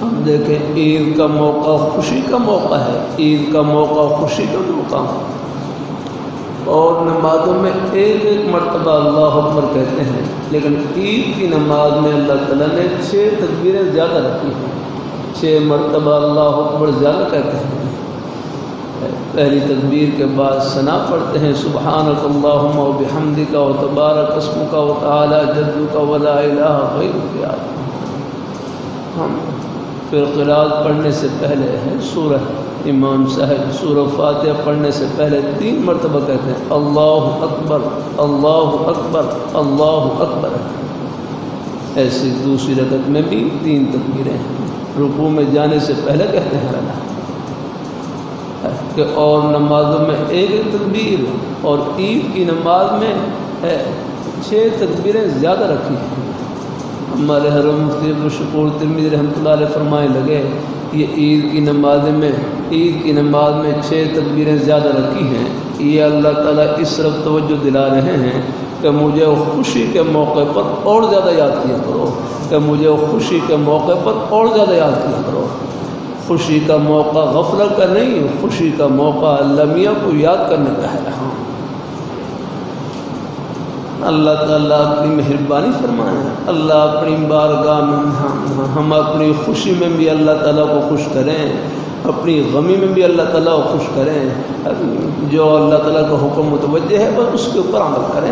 ہم دیکھیں عید کا موقع خوشی کا موقع ہے، عید کا موقع خوشی کا موقع، اور نمازوں میں ایک ایک مرتبہ اللہ اکبر کہتے ہیں، لیکن عید کی نماز میں اللہ تعالیٰ نے 6 تکبیریں زیادہ رکھی ہیں، 6 مرتبہ اللہ اکبر زیادہ کہتے ہیں۔ پہلی تکبیر کے بعد ثنا پڑھتے ہیں، سبحانک اللہم و بحمدک و تبارک اسمک و تعالی جدک و لا الہ غیرک۔ ہم پھر قرات پڑھنے سے پہلے ہے سورہ امام صاحب سورہ فاتحہ پڑھنے سے پہلے 3 مرتبہ کہتے ہیں اللہ اکبر اللہ اکبر اللہ اکبر۔ ایسی دوسری رکعت میں بھی 3 تکبیریں ہیں، رکوع میں جانے سے پہلے کہتے ہیں اللہ کہ، اور نمازوں میں ایک ایک تکبیر، اور عید کی نماز میں 6 تکبیریں زیادہ رکھی ہیں۔ ہمارے حرم مفتی عبدالشکور ترمذی رحمۃ اللہ علیہ فرمائے لگے یہ عید کی نماز میں 6 تکبیریں زیادہ رکھی ہیں، یہ اللہ تعالیٰ اس طرف توجہ دلا رہے ہیں کہ مجھے خوشی کے موقع پر اور زیادہ یاد کیا کرو، کہ مجھے خوشی کے موقع پر اور زیادہ یاد کیا کرو۔ خوشی کا موقع غفلت کا نہیں، خوشی کا موقع اللہ میاں کو یاد کرنے کا ہے۔ اللہ تعالیٰ اپنی مہربانی فرمائے، اللہ اپنی بارگاہ میں ہم اپنی خوشی میں بھی اللہ تعالیٰ کو خوش کریں، اپنی غمی میں بھی اللہ تعالیٰ کو خوش کریں، جو اللہ تعالیٰ کا حکم متوجہ ہے بس اس کے اوپر عمل کریں۔